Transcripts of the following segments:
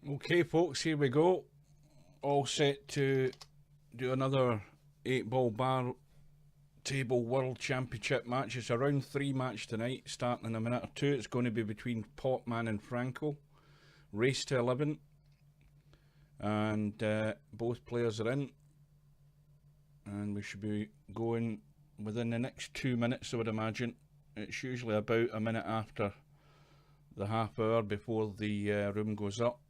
Okay, folks, here we go. All set to do another 8-ball bar table world championship match. It's a round 3 match tonight, starting in a minute or two. It's going to be between Potman and Frankel. Race to 11. And both players are in. And we should be going within the next 2 minutes, I would imagine. It's usually about a minute after the half hour before the room goes up.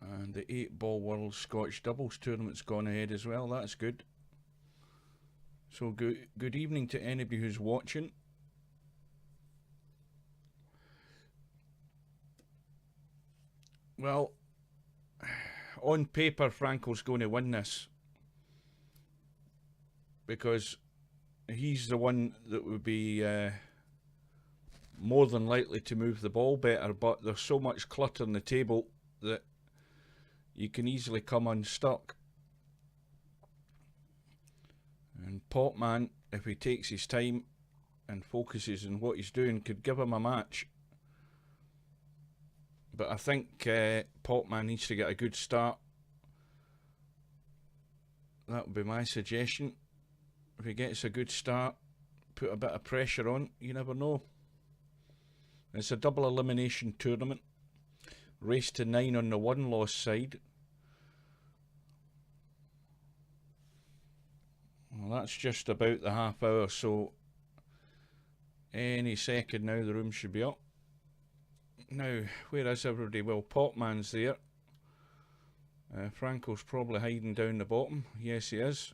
And the 8-ball World Scotch Doubles Tournament's gone ahead as well. That's good. So good evening to anybody who's watching. Well, on paper, Frankel's going to win this because he's the one that would be more than likely to move the ball better, but there's so much clutter on the table that you can easily come unstuck. And Potman, if he takes his time and focuses on what he's doing, could give him a match. But I think Potman needs to get a good start. That would be my suggestion. If he gets a good start, put a bit of pressure on, you never know. It's a double elimination tournament. Race to 9 on the one-loss side. Well, that's just about the half hour, so any second now the room should be up. Now, where is everybody? Well, Potman's there. Frankel's probably hiding down the bottom. Yes, he is.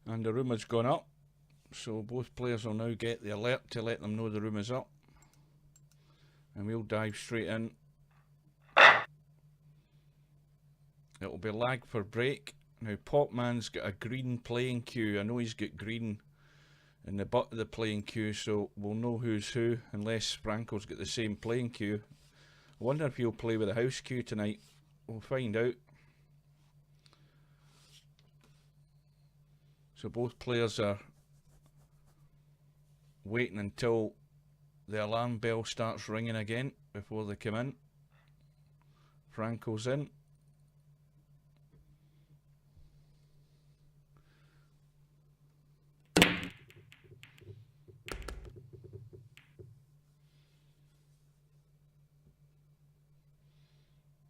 And the room has gone up, so both players will now get the alert to let them know the room is up. And we'll dive straight in. It'll be lag for break. Now Potman's got a green playing cue. I know he's got green in the butt of the playing cue, so we'll know who's who unless Frankel's got the same playing cue. I wonder if he'll play with a house cue tonight. We'll find out. So both players are waiting until the alarm bell starts ringing again before they come in. Frankel's in.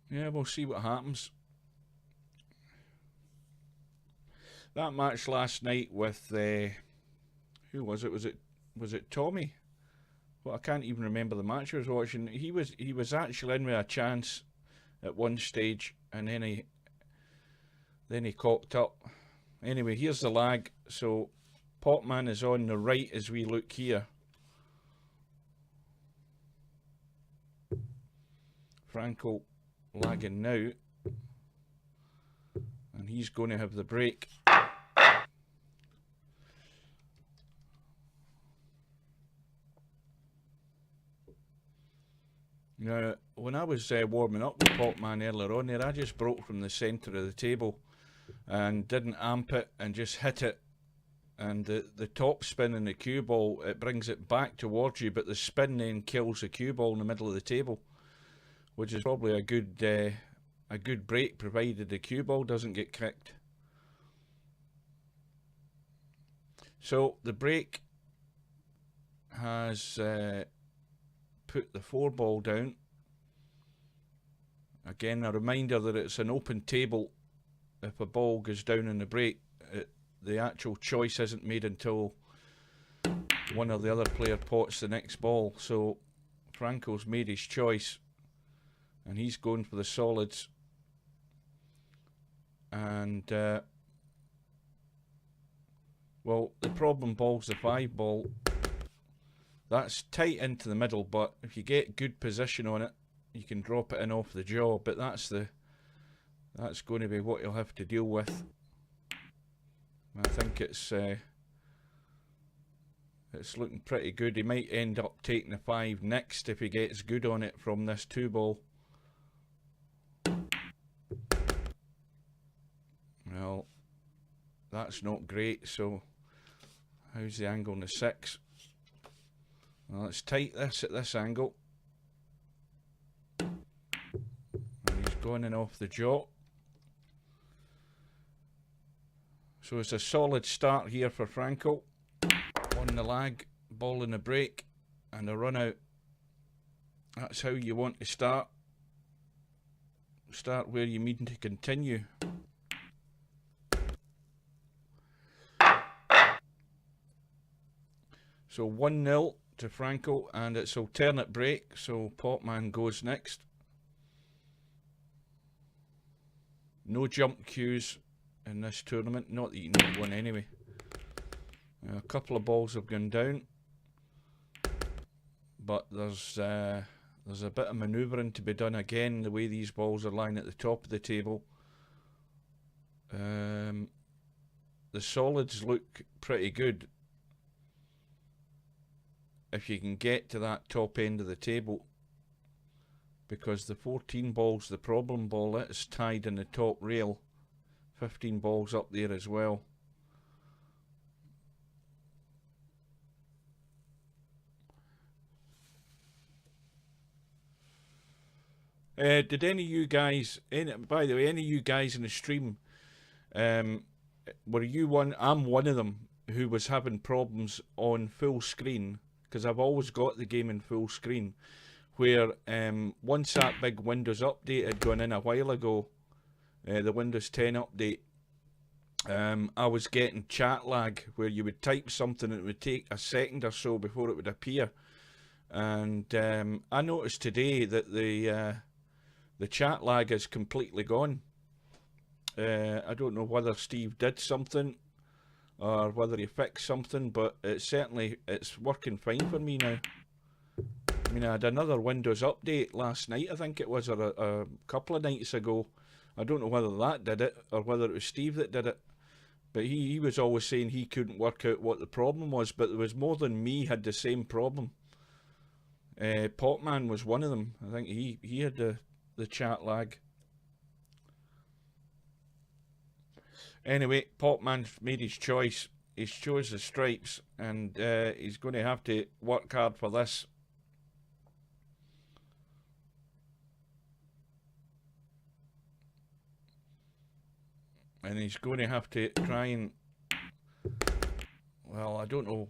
Yeah, we'll see what happens. That match last night with who was it? Was it Tommy? Well, I can't even remember the match I was watching. He was actually in with a chance at one stage, and then he cocked up. Anyway, here's the lag. So Potman is on the right as we look here. Frankel lagging now, and he's going to have the break. Now, when I was warming up with Potman earlier on there, I just broke from the centre of the table and didn't amp it and just hit it. And the top spin in the cue ball, it brings it back towards you, but the spin then kills the cue ball in the middle of the table, which is probably a good break, provided the cue ball doesn't get kicked. So the break has put the 4-ball down. Again, a reminder that it's an open table. If a ball goes down in the break, the actual choice isn't made until one or the other player pots the next ball. So Frankel's made his choice, and he's going for the solids. And well, the problem ball's the 5-ball. That's tight into the middle, but if you get good position on it, you can drop it in off the jaw. But that's going to be what you'll have to deal with. I think it's looking pretty good. He might end up taking the 5 next if he gets good on it from this 2-ball. that's not great. So how's the angle on the 6? Well, let's tight this at this angle. And he's going in off the jaw. So it's a solid start here for Frankel. On the lag, ball in the break, and a run out. That's how you want to start. Start where you mean to continue. So 1-0 to Frankel, and it's alternate break, so Potman goes next. No jump cues in this tournament, not that you need one anyway. A couple of balls have gone down, but there's a bit of manoeuvring to be done again, the way these balls are lying at the top of the table. The solids look pretty good if you can get to that top end of the table, because the 14 ball's the problem ball. It's tied in the top rail. 15 balls up there as well. Did any of you guys, by the way, any of you guys in the stream, were you one? I'm one of them who was having problems on full screen, because I've always got the game in full screen, where once that big Windows update had gone in a while ago, the Windows 10 update, I was getting chat lag, where you would type something and it would take a second or so before it would appear. And I noticed today that the chat lag is completely gone. I don't know whether Steve did something or whether he fixed something, but it's working fine for me now. I mean, I had another Windows update last night, I think it was, or a couple of nights ago. I don't know whether that did it or whether it was Steve that did it, but he was always saying he couldn't work out what the problem was, but there was more than me had the same problem. Potman was one of them. I think he had the chat lag. Anyway, Potman's made his choice. He's chose the stripes, and he's going to have to work hard for this. And he's going to have to try and, well, I don't know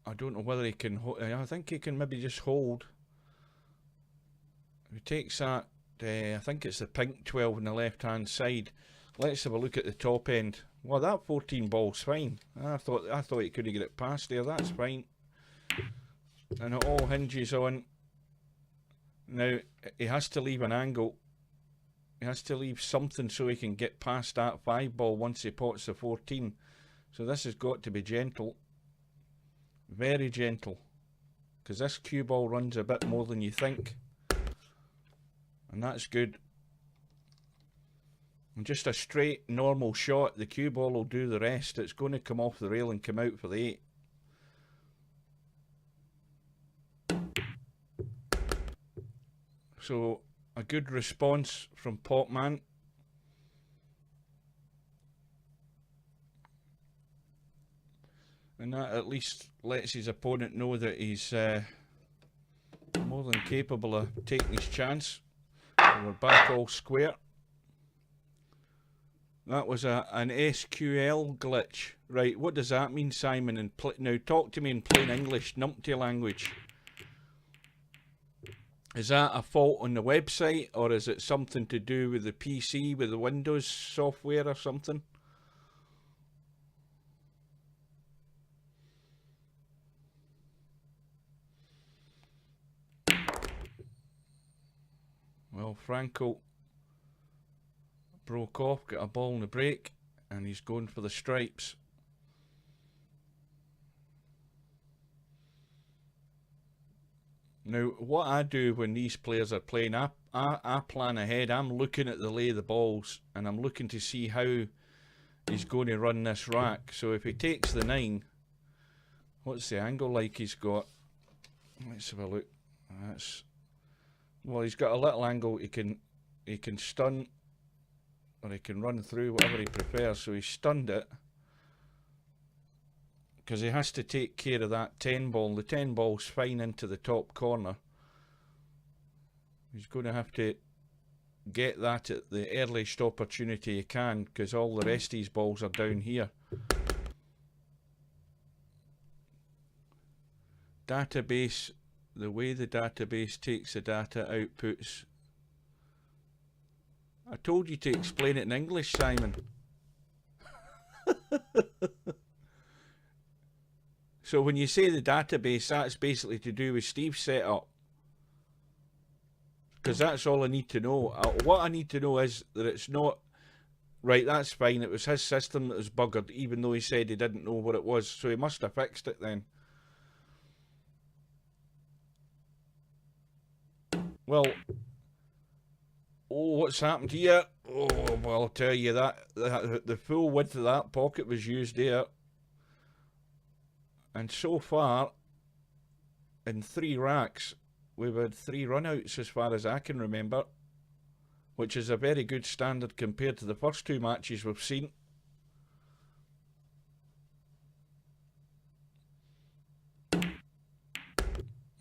whether he can I think he can maybe just hold. If he takes that, I think it's the pink 12 on the left hand side. Let's have a look at the top end. Well, that 14 ball's fine. I thought he could get it past there. That's fine. And it all hinges on, now he has to leave an angle. He has to leave something so he can get past that 5 ball once he pots the 14. So this has got to be gentle. Very gentle. Because this cue ball runs a bit more than you think. And that's good. And just a straight normal shot, the cue ball will do the rest. It's going to come off the rail and come out for the 8. So a good response from Potman. And that at least lets his opponent know that he's more than capable of taking his chance. So we're back all square. That was an SQL glitch. Right, what does that mean, Simon? Now talk to me in plain English, numpty language. Is that a fault on the website, or is it something to do with the PC, with the Windows software or something? Well, Frankel broke off, got a ball in the break, and he's going for the stripes. Now, what I do when these players are playing, I plan ahead. I'm looking at the lay of the balls, and I'm looking to see how he's going to run this rack. So if he takes the 9, what's the angle like he's got? Let's have a look. Well, he's got a little angle. He can stun. or he can run through, whatever he prefers. So he's stunned it, because he has to take care of that 10 ball. The 10 ball's fine into the top corner. He's going to have to get that at the earliest opportunity he can, because all the rest of his balls are down here. Database, the way the database takes the data outputs. I told you to explain it in English, Simon. So when you say the database, that's basically to do with Steve's setup. Because that's all I need to know. What I need to know is that it's not... Right, that's fine. It was his system that was buggered, even though he said he didn't know what it was. So he must have fixed it then. Well... Oh, what's happened here? Oh, well, I'll tell you that the full width of that pocket was used there. And so far, in 3 racks, we've had 3 runouts as far as I can remember, which is a very good standard compared to the first 2 matches we've seen.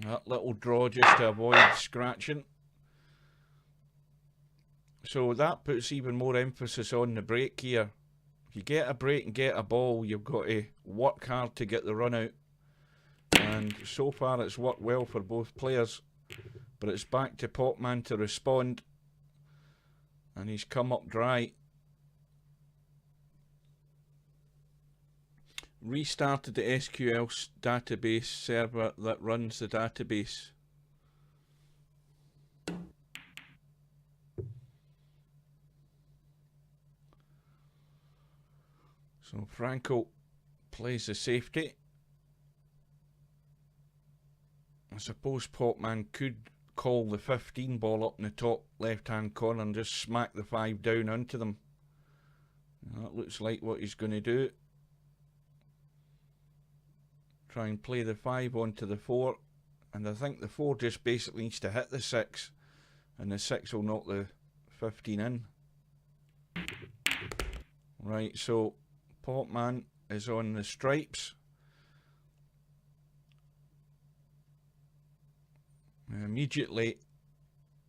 That little draw just to avoid scratching. So that puts even more emphasis on the break here. If you get a break and get a ball, you've got to work hard to get the run out. And so far it's worked well for both players. But it's back to Potman to respond. And he's come up dry. Restarted the SQL database server that runs the database. So Frankel plays the safety. I suppose Potman could call the 15 ball up in the top left hand corner and just smack the 5 down onto them. That looks like what he's going to do. Try and play the 5 onto the 4, and I think the 4 just basically needs to hit the 6, and the 6 will knock the 15 in. Right, so Potman is on the stripes. Immediately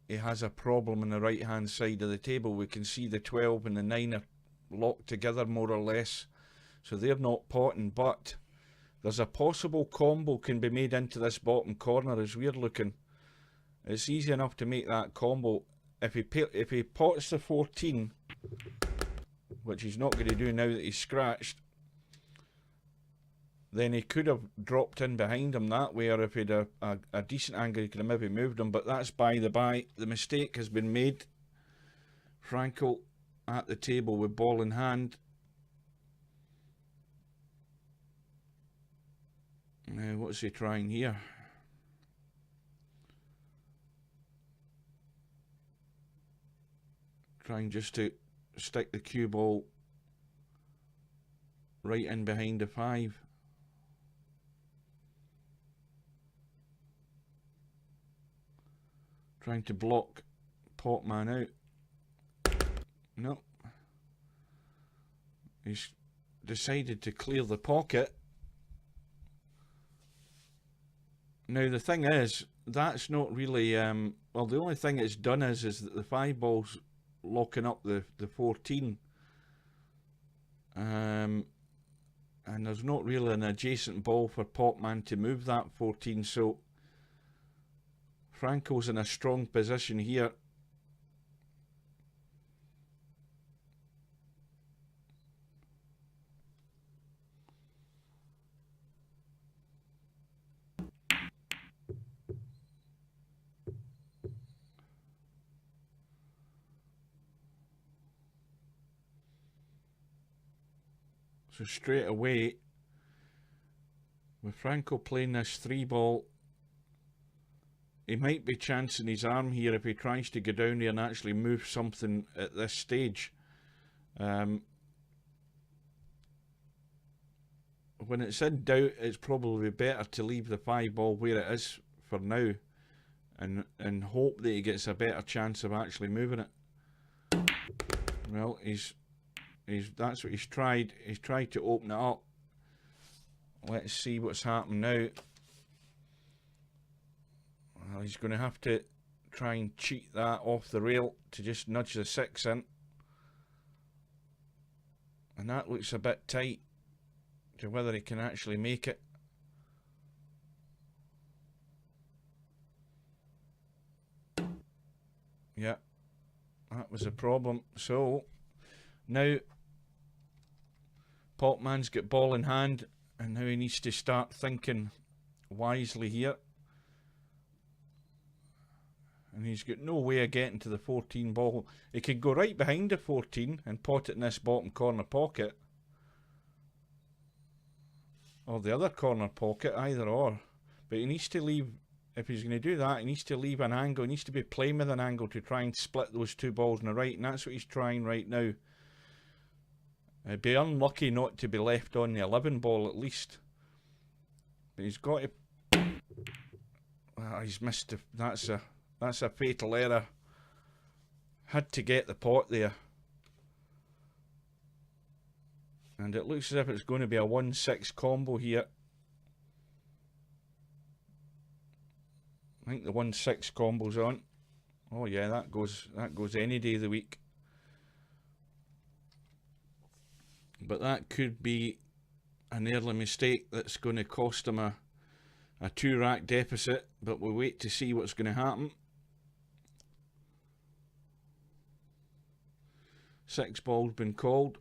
he has a problem on the right hand side of the table. We can see the 12 and the 9 are locked together more or less, so they're not potting, but there's a possible combo can be made into this bottom corner as we're looking. It's easy enough to make that combo. If he pots the 14, which he's not going to do now that he's scratched, then he could have dropped in behind him that way, or if he had a decent angle he could have maybe moved him, but that's by the by. The mistake has been made. Frankel at the table with ball in hand. Now what's he trying here? Trying just to stick the cue ball right in behind the 5. Trying to block Potman out. No. He's decided to clear the pocket. Now the thing is, that's not really, well, the only thing it's done is that the 5 ball's locking up the 14. And there's not really an adjacent ball for Potman to move that 14, so Frankel's in a strong position here. So straight away, with Frankel playing this 3 ball, he might be chancing his arm here if he tries to go down here and actually move something at this stage. When it's in doubt, it's probably better to leave the 5 ball where it is for now, and hope that he gets a better chance of actually moving it. Well, that's what he's tried. He's tried to open it up. Let's see what's happened now. Well, he's going to have to try and cheat that off the rail to just nudge the 6 in. And that looks a bit tight to whether he can actually make it. Yeah, that was a problem. So now Potman's got ball in hand, and now he needs to start thinking wisely here. And he's got no way of getting to the 14 ball. He could go right behind the 14 and pot it in this bottom corner pocket. Or the other corner pocket, either or. But he needs to leave, if he's going to do that, he needs to leave an angle. He needs to be playing with an angle to try and split those two balls on the right. And that's what he's trying right now. It'd be unlucky not to be left on the 11 ball at least. But he's got to... he's missed... That's a fatal error. Had to get the pot there. And it looks as if it's going to be a 1-6 combo here. I think the 1-6 combo's on. Oh yeah, that goes any day of the week. But that could be an early mistake that's going to cost him a 2-rack deficit. But we'll wait to see what's going to happen. 6 ball's been called.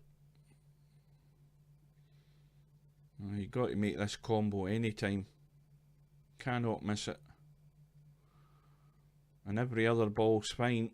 You've got to make this combo anytime. Cannot miss it. And every other ball's fine.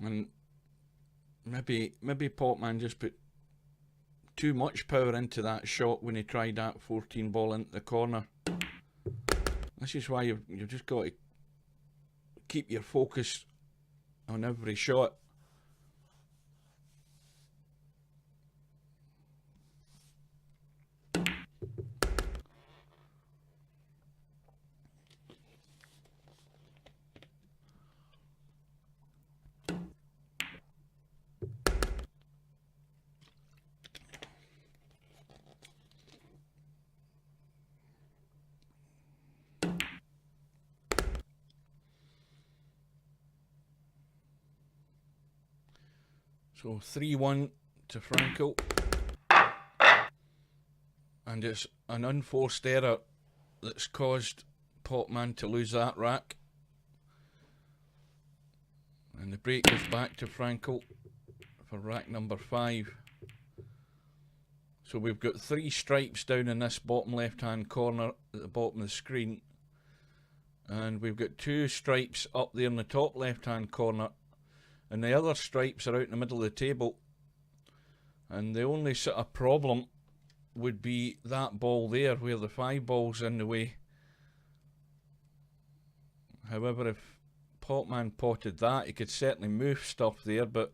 And maybe Potman just put too much power into that shot when he tried that 14 ball into the corner. This is why you've just got to keep your focus on every shot. So 3-1 to Frankel. And it's an unforced error that's caused Potman to lose that rack. And the break goes back to Frankel for rack number 5. So we've got 3 stripes down in this bottom left hand corner at the bottom of the screen. And we've got 2 stripes up there in the top left hand corner. And the other stripes are out in the middle of the table. And the only sort of problem would be that ball there where the 5 ball's in the way. However, if Potman potted that, he could certainly move stuff there, but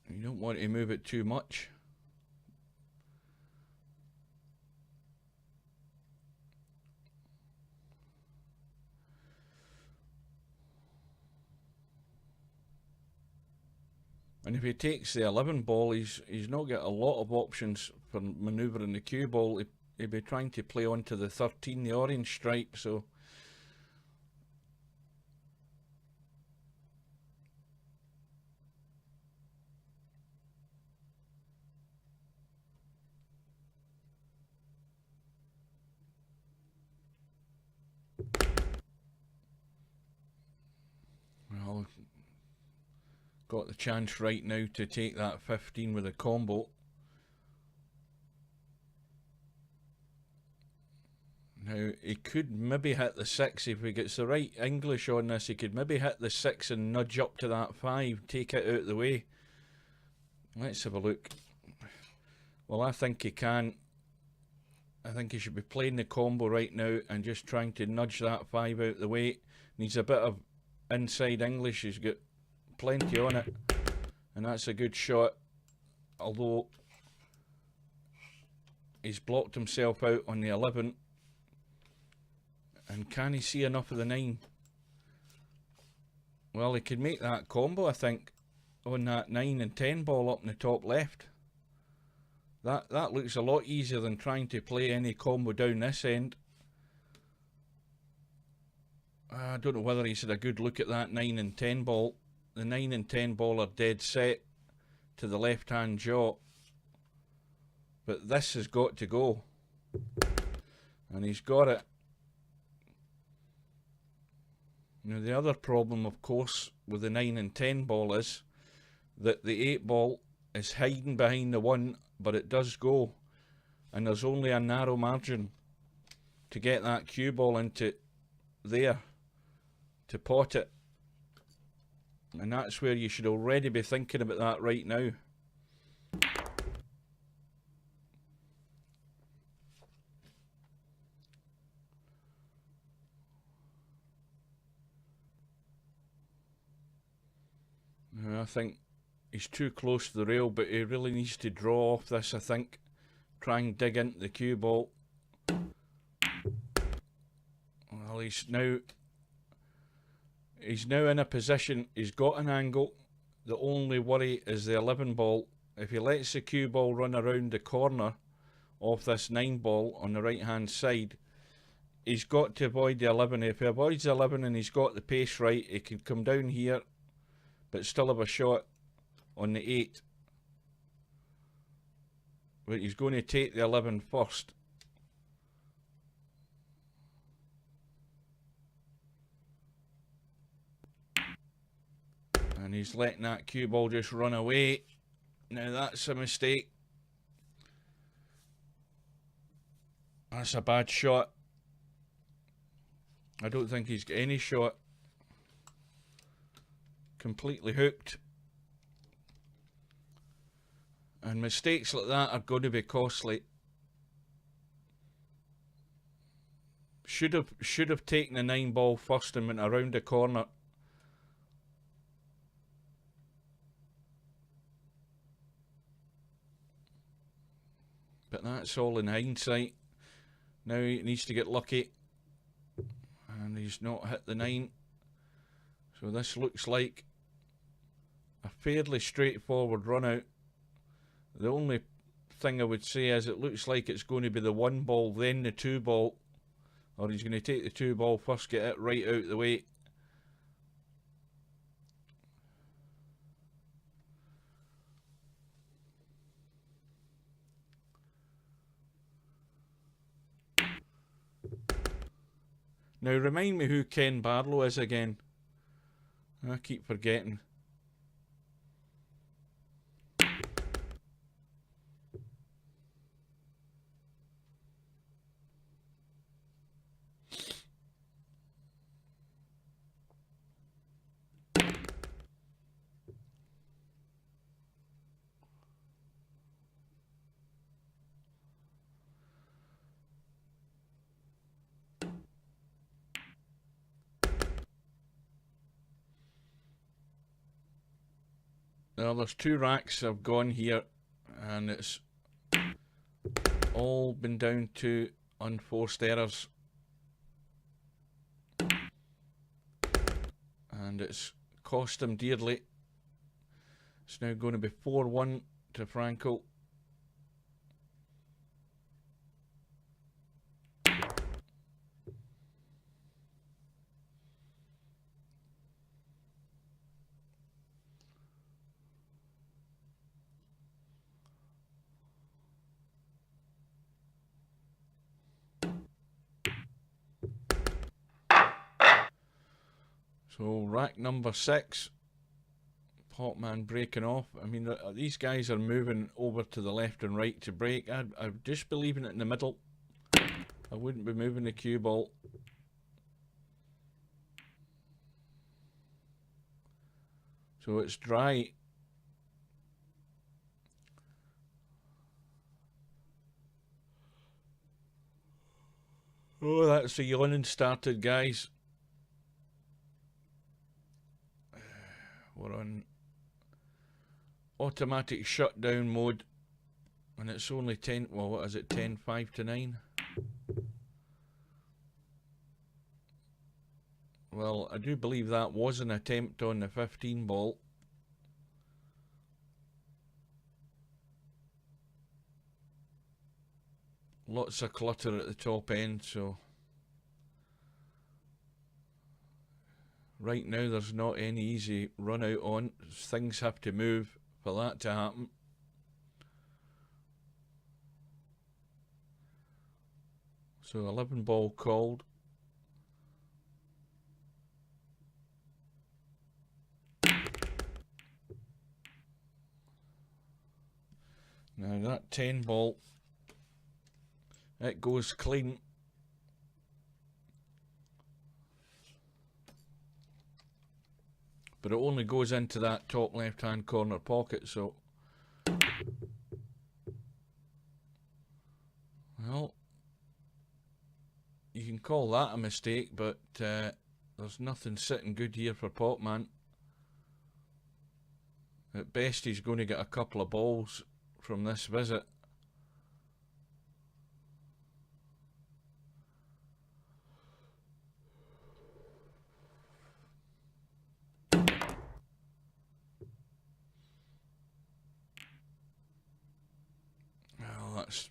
you don't want to move it too much. And if he takes the 11 ball, he's not got a lot of options for manoeuvring the cue ball. He'd be trying to play onto the 13, the orange stripe, so... Well, got the chance right now to take that 15 with a combo. Now, he could maybe hit the 6 if he gets the right English on this. He could maybe hit the 6 and nudge up to that 5, take it out of the way. Let's have a look. Well, I think he can. I think he should be playing the combo right now and just trying to nudge that 5 out the way. Needs a bit of inside English. He's got plenty on it. And that's a good shot. Although he's blocked himself out on the 11. And can he see enough of the 9? Well, he could make that combo, I think, on that 9 and 10 ball up in the top left. That looks a lot easier than trying to play any combo down this end. I don't know whether he's had a good look at that 9 and 10 ball. The 9 and 10 ball are dead set to the left-hand jaw. But this has got to go. And he's got it. Now the other problem, of course, with the 9 and 10 ball is that the 8 ball is hiding behind the 1, but it does go. And there's only a narrow margin to get that cue ball into there to pot it. And that's where you should already be thinking about that right now. I think he's too close to the rail, but he really needs to draw off this, I think. Try and dig into the cue ball. Well, he's now in a position, he's got an angle. The only worry is the 11 ball. If he lets the cue ball run around the corner off this 9 ball on the right hand side, he's got to avoid the 11. If he avoids the 11 and he's got the pace right, he can come down here but still have a shot on the 8. But he's going to take the 11 first. And he's letting that cue ball just run away. Now that's a mistake. That's a bad shot. I don't think he's got any shot. Completely hooked. And mistakes like that are going to be costly. Should have taken the 9 ball first and went around the corner. But that's all in hindsight. Now he needs to get lucky. And he's not hit the 9. So this looks like a fairly straightforward run out. The only thing I would say is it looks like it's going to be the 1 ball, then the 2 ball. Or he's going to take the 2 ball first, get it right out the way. Now remind me who Ken Barlow is again. I keep forgetting. Well, there's 2 racks have gone here, and it's all been down to unforced errors. And it's cost him dearly. It's now going to be 4-1 to Frankel. So rack number 6, Potman breaking off. I mean, these guys are moving over to the left and right to break. I'm just believing it in the middle. I wouldn't be moving the cue ball. So it's dry. Oh, that's the yawning started, guys. We're on automatic shutdown mode, and it's only 10, well, what is it, 10:05 to 9? Well, I do believe that was an attempt on the 15 ball. Lots of clutter at the top end, so right now there's not any easy run out on. Things have to move for that to happen. So 11 ball called. Now that 10 ball, it goes clean. But it only goes into that top left hand corner pocket, so well, you can call that a mistake, but there's nothing sitting good here for Potman. At best he's going to get a couple of balls from this visit. Well, that's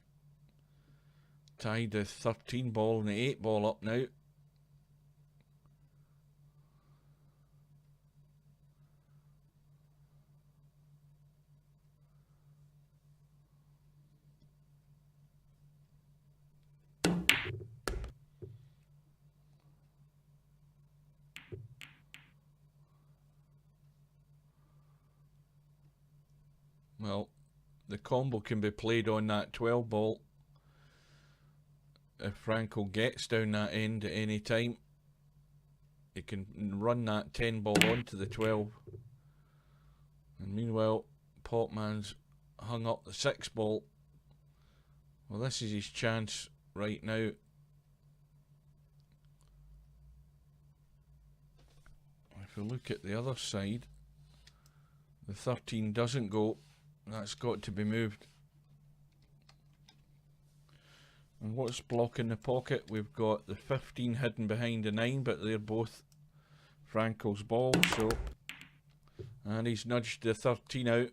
tied the 13 ball and the 8 ball up now. Well, the combo can be played on that 12 ball if Frankel gets down that end at any time. He can run that 10 ball onto the 12. And meanwhile, Potman's hung up the 6 ball. Well, this is his chance right now. If we look at the other side, the 13 doesn't go. That's got to be moved. And what's blocking the pocket? We've got the 15 hidden behind the 9, but they're both Frankel's balls, so. And he's nudged the 13 out.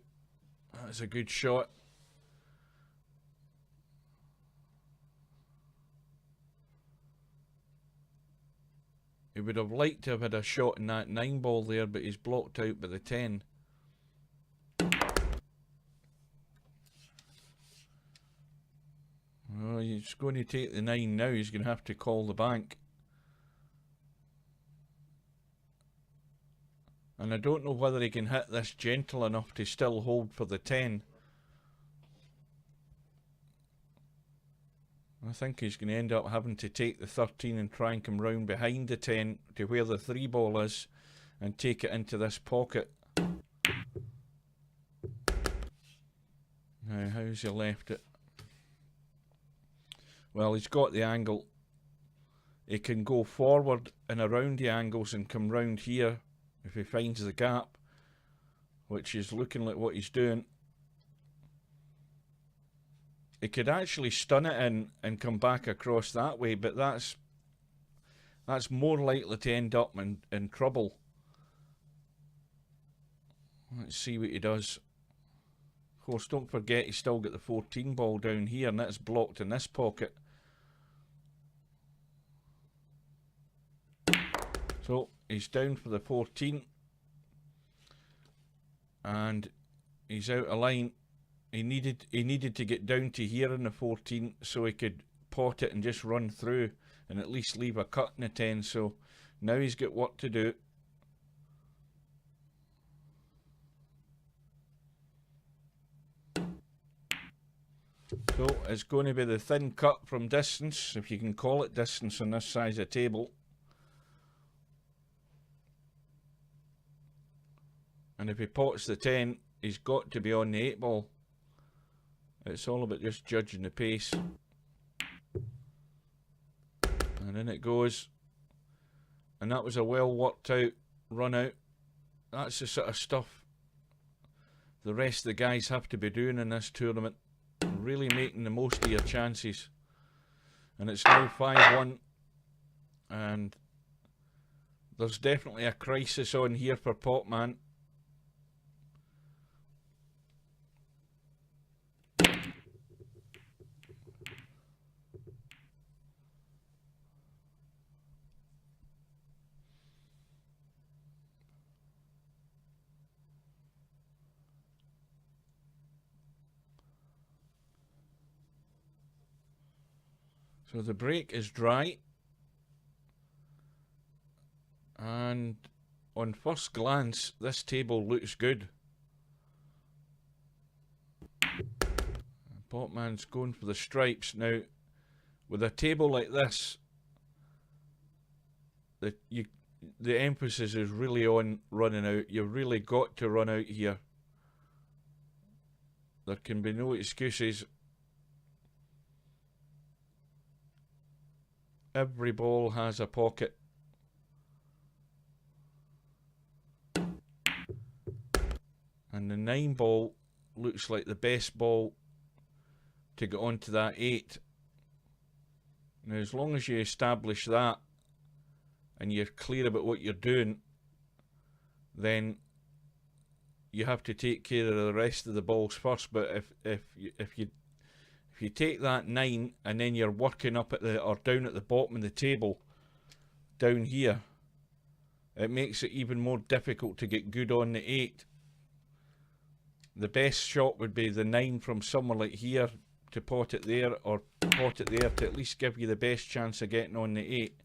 That's a good shot. He would have liked to have had a shot in that 9 ball there, but he's blocked out by the 10. Well, he's going to take the 9 now. He's going to have to call the bank. And I don't know whether he can hit this gentle enough to still hold for the 10. I think he's going to end up having to take the 13 and try and come round behind the 10 to where the 3 ball is and take it into this pocket. Now, how's he left it? Well, he's got the angle. He can go forward and around the angles and come round here if he finds the gap, which is looking like what he's doing. He could actually stun it in and come back across that way, but that's more likely to end up in trouble. Let's see what he does. Of course, don't forget he's still got the 14 ball down here, and that's blocked in this pocket. So he's down for the 14, and he's out of line. He needed to get down to here in the 14 so he could pot it and just run through and at least leave a cut in the 10. So now he's got work to do. So it's going to be the thin cut from distance, if you can call it distance on this size of table. And if he pots the 10, he's got to be on the 8 ball. It's all about just judging the pace. And in it goes. And that was a well worked out run out. That's the sort of stuff the rest of the guys have to be doing in this tournament. Really making the most of your chances. And it's now 5-1. And there's definitely a crisis on here for Potman. So the break is dry. And on first glance, this table looks good. Potman's going for the stripes. Now, with a table like this, the emphasis is really on running out. You've really got to run out here. There can be no excuses. Every ball has a pocket. And the 9 ball looks like the best ball to get onto that 8. Now, as long as you establish that and you're clear about what you're doing, then you have to take care of the rest of the balls first. But if you take that 9 and then you're working up at the or down at the bottom of the table, down here, it makes it even more difficult to get good on the 8. The best shot would be the 9 from somewhere like here to pot it there, or pot it there to at least give you the best chance of getting on the 8.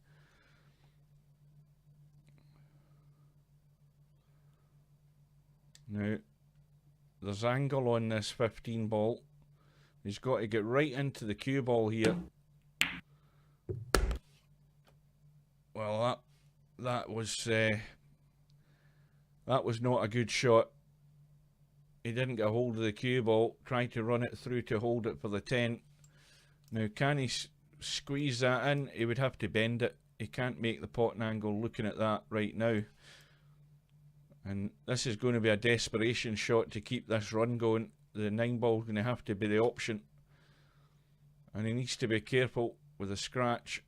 Now, there's angle on this 15 ball. He's got to get right into the cue ball here. Well, that was not a good shot. He didn't get a hold of the cue ball. Tried to run it through to hold it for the 10. Now, can he squeeze that in? He would have to bend it. He can't make the potting angle looking at that right now. And this is going to be a desperation shot to keep this run going. The 9 ball is going to have to be the option. And he needs to be careful with the scratch.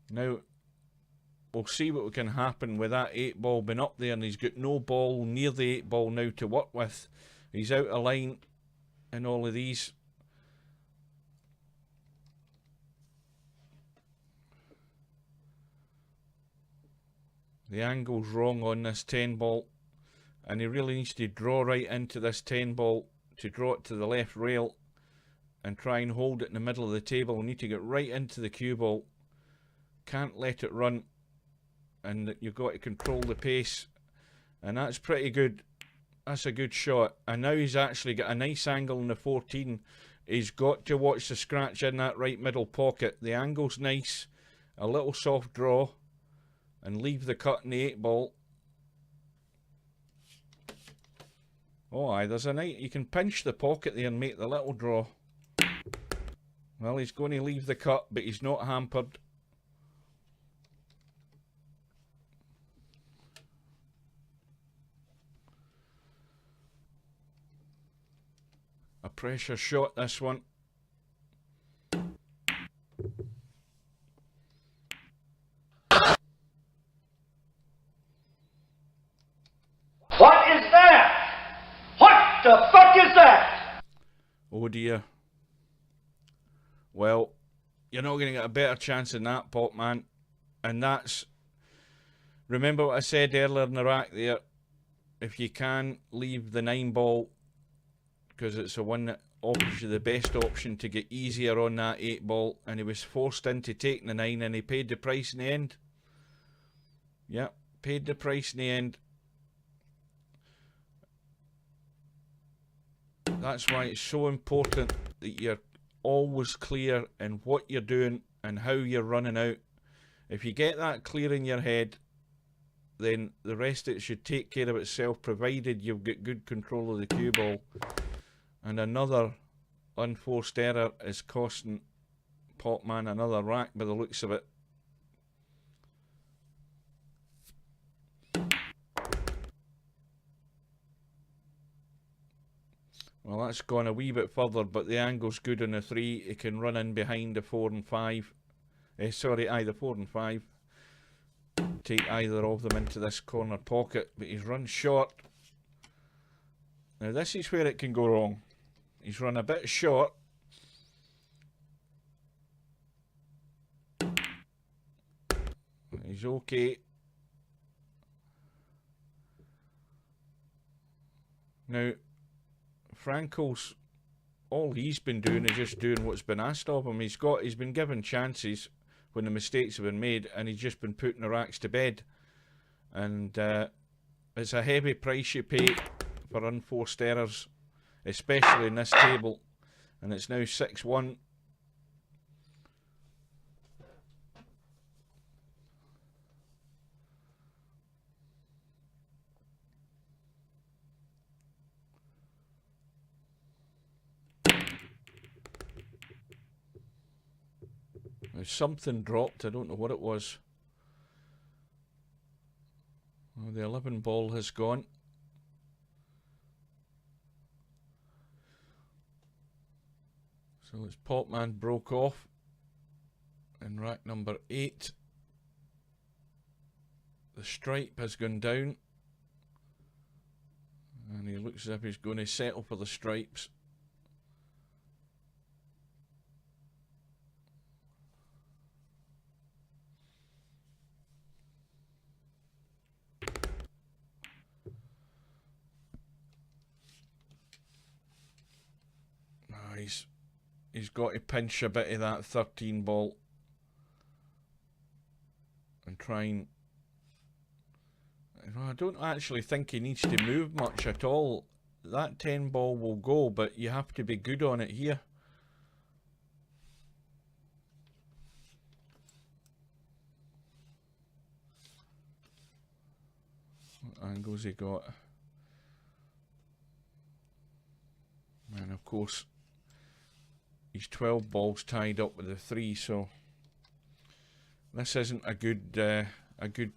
Now, we'll see what can happen with that 8 ball being up there, and he's got no ball near the 8 ball now to work with. He's out of line in all of these. The angle's wrong on this 10 ball, and he really needs to draw right into this 10 ball to draw it to the left rail and try and hold it in the middle of the table. We need to get right into the cue ball. Can't let it run, and you've got to control the pace, and that's pretty good. That's a good shot. And now he's actually got a nice angle in the 14. He's got to watch the scratch in that right middle pocket. The angle's nice, a little soft draw, and leave the cut in the 8 ball. Oh aye, there's a nice, you can pinch the pocket there and make the little draw. Well, he's going to leave the cut, but he's not hampered. A pressure shot, this one. What is that? What the fuck is that? Oh dear. Well, you're not going to get a better chance than that, Potman. And that's... Remember what I said earlier in the rack there? If you can, leave the 9 ball, because it's the one that offers you the best option to get easier on that 8 ball. And he was forced into taking the 9, and he paid the price in the end. Yep, paid the price in the end. That's why it's so important that you're always clear in what you're doing and how you're running out. If you get that clear in your head, then the rest of it should take care of itself, provided you've got good control of the cue ball. And another unforced error is costing Potman another rack by the looks of it. Well, that's gone a wee bit further, but the angle's good on the 3. He can run in behind the 4 and 5. The 4 and 5. Take either of them into this corner pocket, but he's run short. Now this is where it can go wrong. He's run a bit short. He's okay. Now, Frankel's, all he's been doing is just doing what's been asked of him. He's been given chances when the mistakes have been made, and he's just been putting the racks to bed. And it's a heavy price you pay for unforced errors, especially in this table. And it's now 6-1. Something dropped, I don't know what it was. Well, the 11 ball has gone. So it's Potman broke off in rack number 8. The stripe has gone down, and he looks as if he's going to settle for the stripes. He's got to pinch a bit of that 13 ball and try and... I don't actually think he needs to move much at all. That 10 ball will go, but you have to be good on it here. What angles he got? And of course, he's 12 balls tied up with the 3, so this isn't a good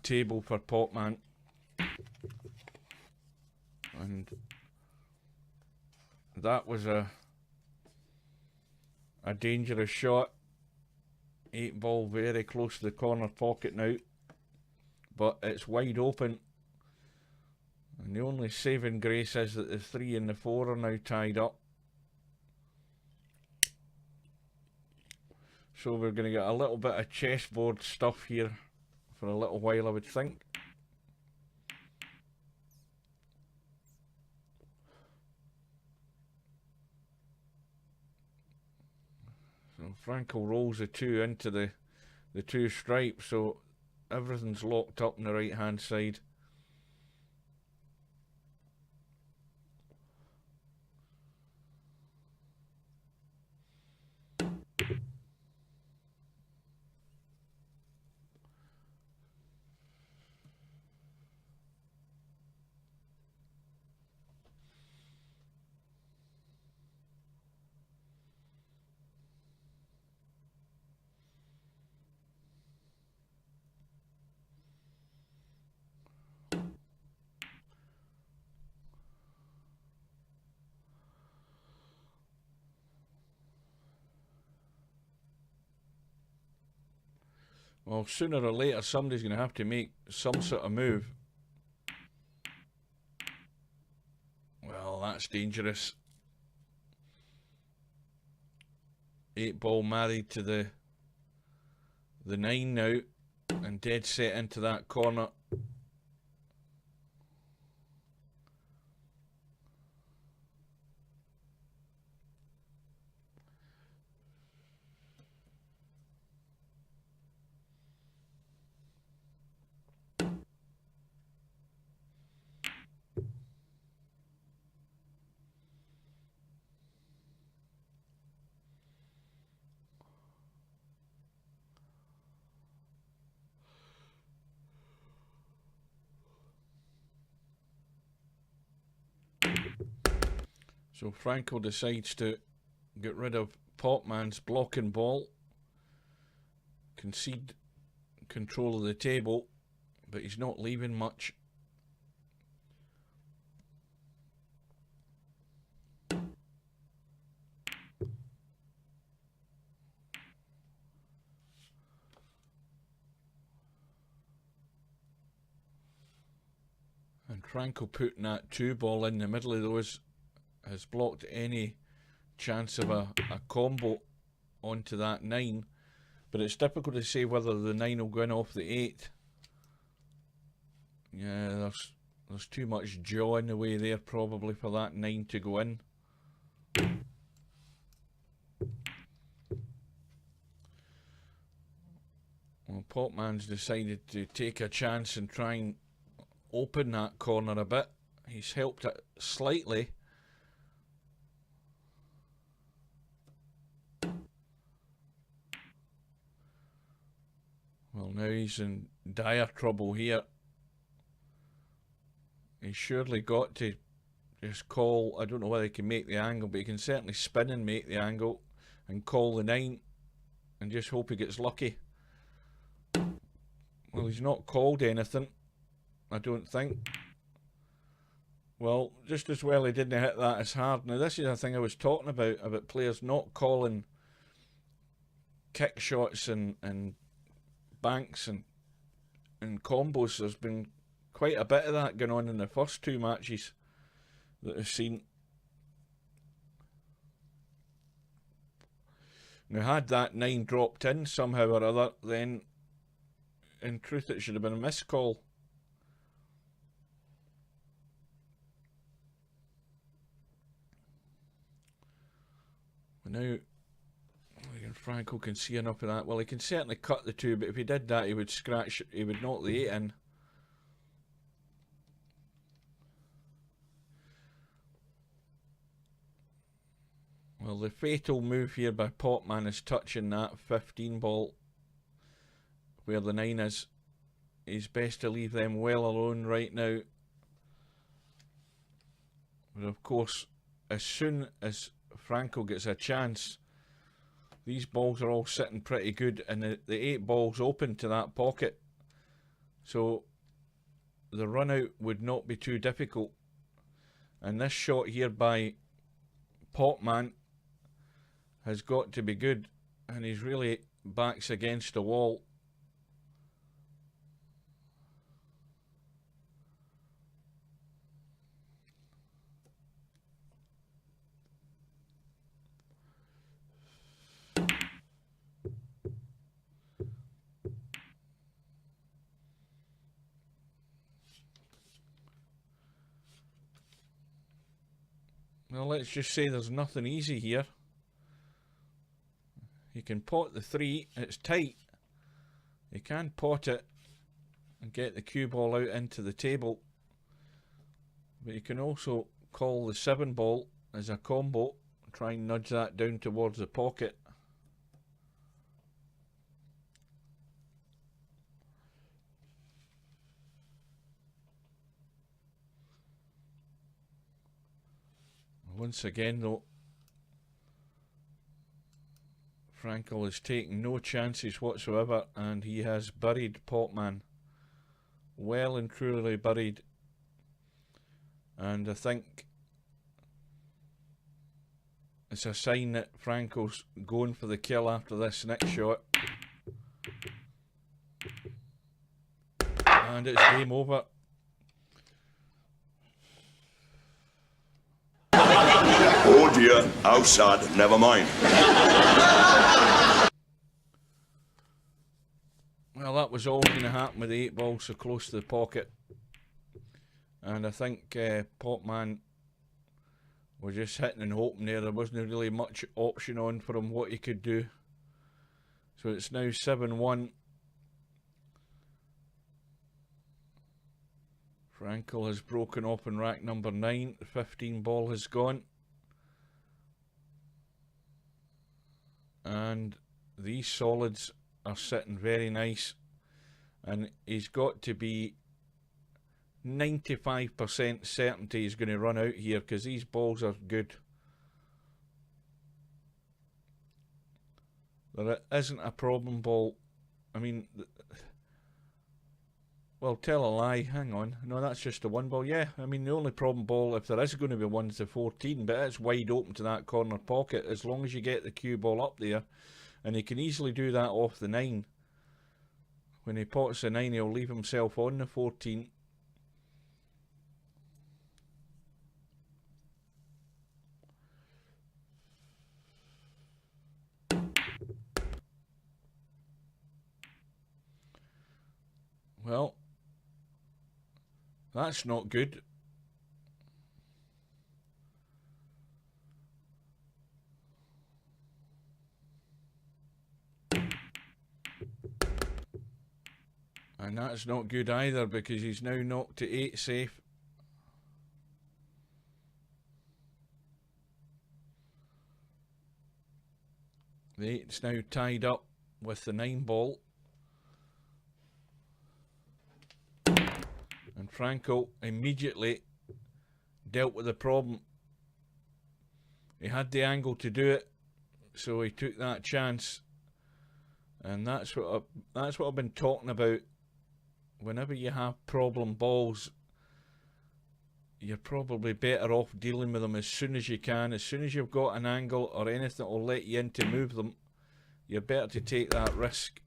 table for Potman. And that was a dangerous shot. 8 ball very close to the corner pocket now, but it's wide open. And the only saving grace is that the 3 and the 4 are now tied up. So we're going to get a little bit of chessboard stuff here for a little while, I would think. So Frankel rolls the 2 into the 2 stripes, so everything's locked up on the right hand side. Well, sooner or later somebody's going to have to make some sort of move. Well, that's dangerous. 8 ball married to the 9 now, and dead set into that corner. So Frankel decides to get rid of Potman's blocking ball, concede control of the table, but he's not leaving much. And Frankel putting that 2 ball in the middle of those has blocked any chance of a combo onto that 9. But it's difficult to say whether the 9 will go in off the 8. Yeah, there's too much jaw in the way there probably for that 9 to go in. Well, Potman's decided to take a chance and try and open that corner a bit. He's helped it slightly. Well, now he's in dire trouble here. He's surely got to just call. I don't know whether he can make the angle, but he can certainly spin and make the angle and call the 9 and just hope he gets lucky. Well, he's not called anything, I don't think. Well, just as well he didn't hit that as hard. Now, this is the thing I was talking about players not calling kick shots and banks and combos. There's been quite a bit of that going on in the first 2 matches that I've seen. Now, had that 9 dropped in somehow or other, then in truth it should have been a missed call. Now, Frankel can see enough of that. Well, he can certainly cut the 2, but if he did that, he would scratch, he would knock the 8 in. Well, the fatal move here by Potman is touching that 15 ball where the 9 is. It's best to leave them well alone right now. But of course, as soon as Frankel gets a chance, these balls are all sitting pretty good, and the 8 ball's open to that pocket. So the run out would not be too difficult. And this shot here by Potman has got to be good, and he's really backs against the wall. Well, let's just say there's nothing easy here. You can pot the 3, it's tight. You can pot it and get the cue ball out into the table. But you can also call the 7 ball as a combo, try and nudge that down towards the pocket. Once again though, Frankel is taking no chances whatsoever, and he has buried Potman. Well and truly buried. And I think it's a sign that Frankel's going for the kill after this next shot. And it's game over. Oh dear, how sad, never mind. Well, that was all going to happen with the 8 ball so close to the pocket. And I think Potman was just hitting and hoping there. There wasn't really much option on for him what he could do. So it's now 7-1. Frankel has broken open rack number 9. The 15 ball has gone. And these solids are sitting very nice. And he's got to be 95% certainty he's going to run out here, because these balls are good. There isn't a problem ball. I mean, well, tell a lie. Hang on. No, that's just a 1 ball. Yeah, I mean, the only problem ball, if there is going to be one, is the 14, but it's wide open to that corner pocket as long as you get the cue ball up there. And he can easily do that off the 9. When he pots the 9, he'll leave himself on the 14. Well, that's not good. And that's not good either, because he's now knocked to 8 safe. The 8's now tied up with the 9 ball. And Frankel immediately dealt with the problem. He had the angle to do it, so he took that chance. And that's what I've been talking about. Whenever you have problem balls, you're probably better off dealing with them as soon as you can. As soon as you've got an angle or anything that will let you in to move them, you're better to take that risk.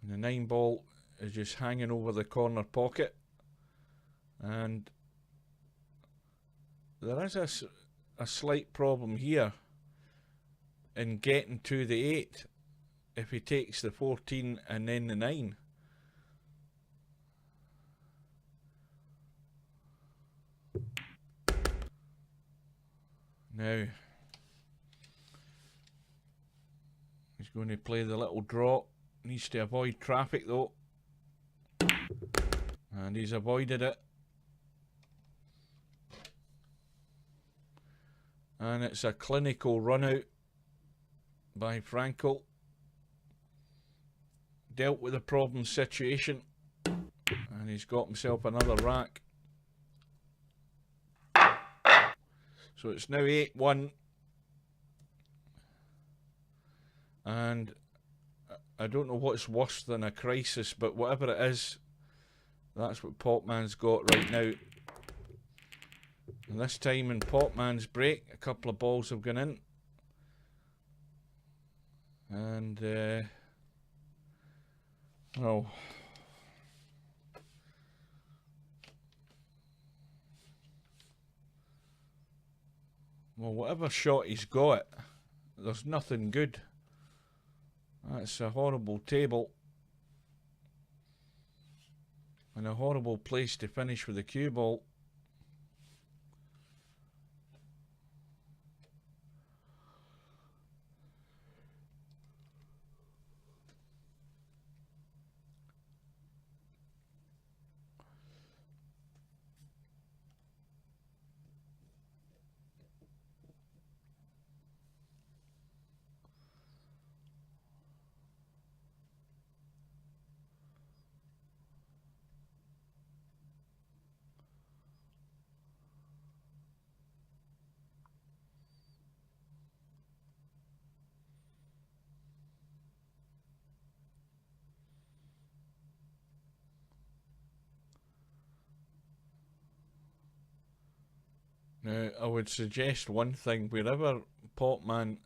And the 9 ball is just hanging over the corner pocket. And there is a slight problem here in getting to the 8 if he takes the 14 and then the 9. Now, he's going to play the little draw. Needs to avoid traffic though. And he's avoided it. And it's a clinical run out by Frankel. Dealt with the problem situation. And he's got himself another rack. So it's now 8-1. And I don't know what's worse than a crisis, but whatever it is, that's what Potman's got right now. And this time in Potman's break, a couple of balls have gone in. And, well, whatever shot he's got, there's nothing good. That's a horrible table. And a horrible place to finish with a cue ball. Now, I would suggest one thing. Wherever Potman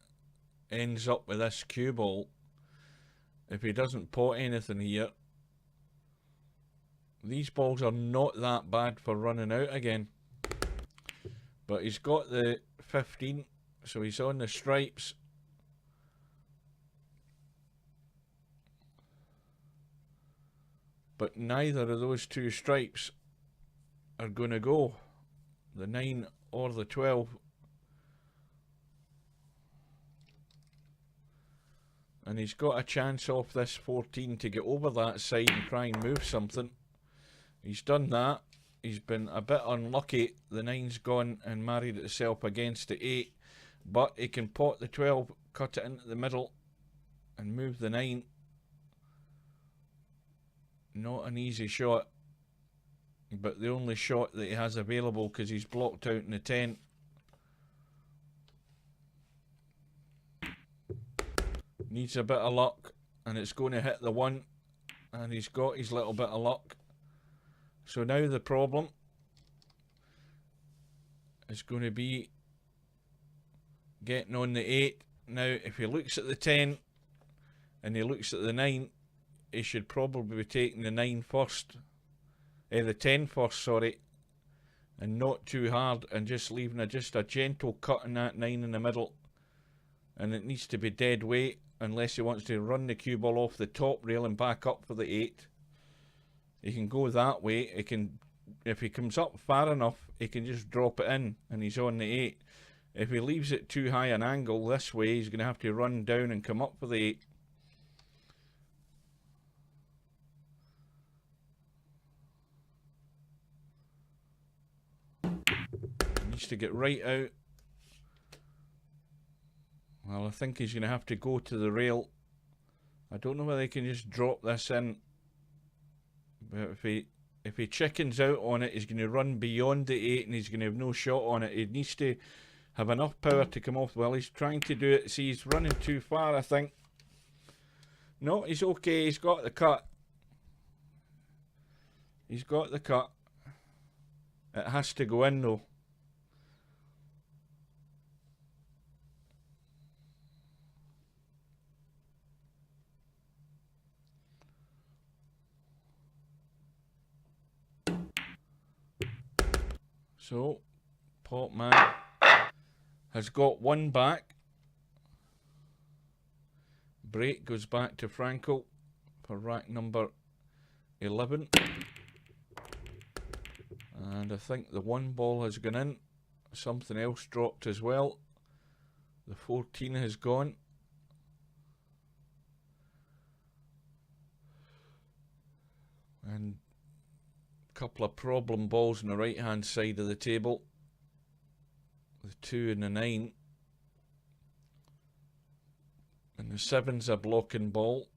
ends up with this cue ball, if he doesn't pot anything here, these balls are not that bad for running out again. But he's got the 15, so he's on the stripes. But neither of those two stripes are going to go. The 9 or the 12. And he's got a chance off this 14 to get over that side and try and move something. He's done that. He's been a bit unlucky. The 9's gone and married itself against the 8. But he can pot the 12, cut it into the middle and move the 9. Not an easy shot. But the only shot that he has available, because he's blocked out in the 10. Needs a bit of luck, and it's going to hit the 1, and he's got his little bit of luck. So now the problem is going to be getting on the 8. Now, if he looks at the 10 and he looks at the 9, he should probably be taking the 9 first. The 10 first, sorry. And not too hard, and just leaving just a gentle cut in that 9 in the middle. And it needs to be dead weight, unless he wants to run the cue ball off the top rail and back up for the 8. He can go that way. He can, if he comes up far enough, he can just drop it in, and he's on the 8. If he leaves it too high an angle this way, he's going to have to run down and come up for the 8. He needs to get right out. Well, I think he's going to have to go to the rail. I don't know whether he can just drop this in. But if he chickens out on it, he's going to run beyond the 8 and he's going to have no shot on it. He needs to have enough power to come off. Well, he's trying to do it. See, he's running too far, I think. No, he's okay. He's got the cut. He's got the cut. It has to go in, though. So, Potman has got 1 back. Break goes back to Frankel for rack number 11. And I think the 1 ball has gone in. Something else dropped as well. The 14 has gone. And couple of problem balls on the right hand side of the table. The 2 and the 9. And the 7's a blocking ball.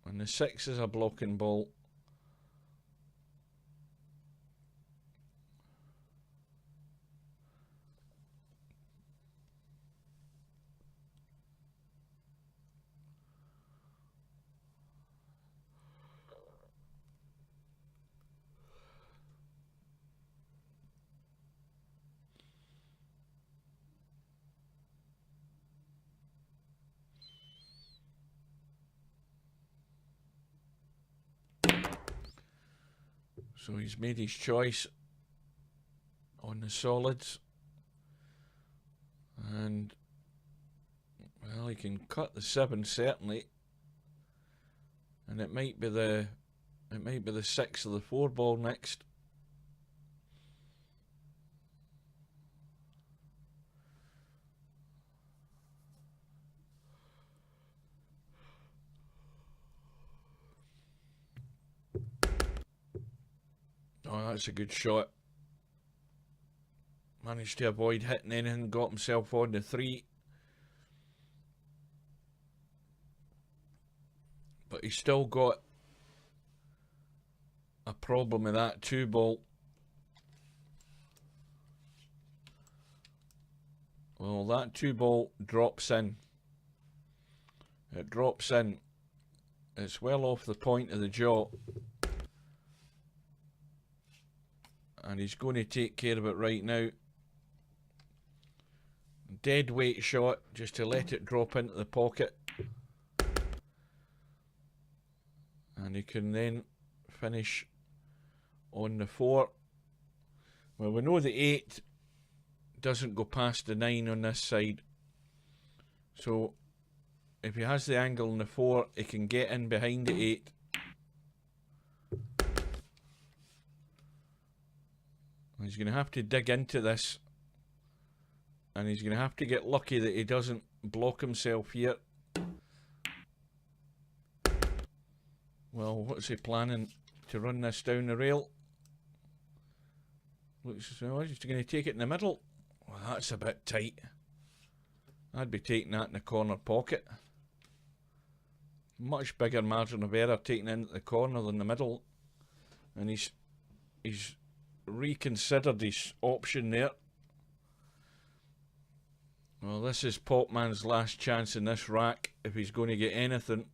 And the 6 is a blocking ball. So he's made his choice on the solids, and well, he can cut the 7 certainly, and it might be the 6 of the 4 ball next. Oh, that's a good shot. Managed to avoid hitting anything, got himself on the 3. But he's still got a problem with that 2 ball. Well, that 2 ball drops in. It drops in. It's well off the point of the jaw. And he's going to take care of it right now. Dead weight shot, just to let it drop into the pocket. And he can then finish on the 4. Well, we know the 8 doesn't go past the 9 on this side. So, if he has the angle on the 4, he can get in behind the 8. He's going to have to dig into this, and he's going to have to get lucky that he doesn't block himself here. Well, what's he planning? To run this down the rail? Looks as though he's going to take it in the middle. Well, that's a bit tight. I'd be taking that in the corner pocket. Much bigger margin of error taking it into the corner than the middle. And he's reconsidered his option there. Well, this is Potman's last chance in this rack if he's going to get anything.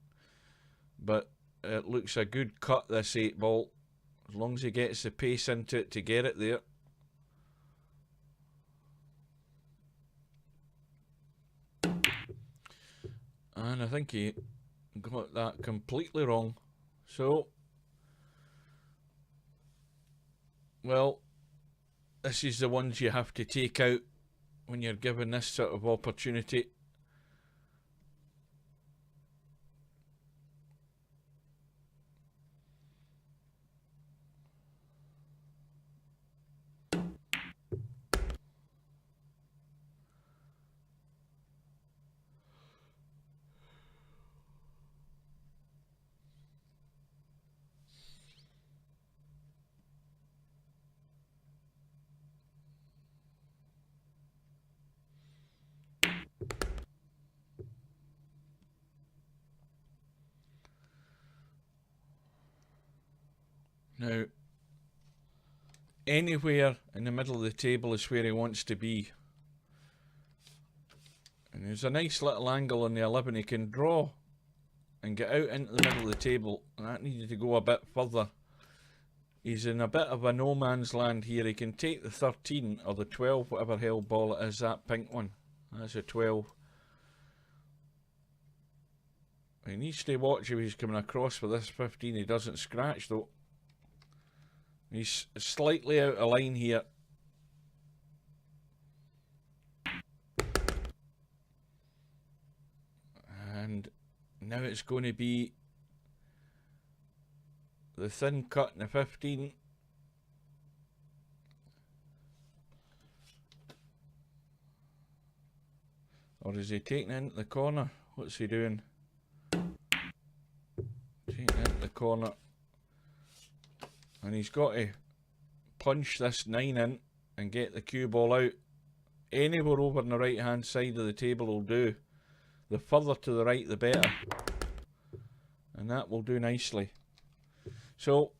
But it looks a good cut, this 8 ball. As long as he gets the pace into it to get it there. And I think he got that completely wrong. So, well, this is the ones you have to take out when you're given this sort of opportunity. Now, anywhere in the middle of the table is where he wants to be. And there's a nice little angle on the 11 he can draw and get out into the middle of the table. And that needed to go a bit further. He's in a bit of a no man's land here. He can take the 13 or the 12, whatever hell ball it is, that pink one. That's a 12. He needs to watch if he's coming across with this 15. He doesn't scratch though. He's slightly out of line here. And now it's going to be the thin cut in the 15. Or is he taking it into the corner? What's he doing? Taking it into the corner. And he's got to punch this 9 in and get the cue ball out. Anywhere over on the right hand side of the table will do. The further to the right the better. And that will do nicely. So,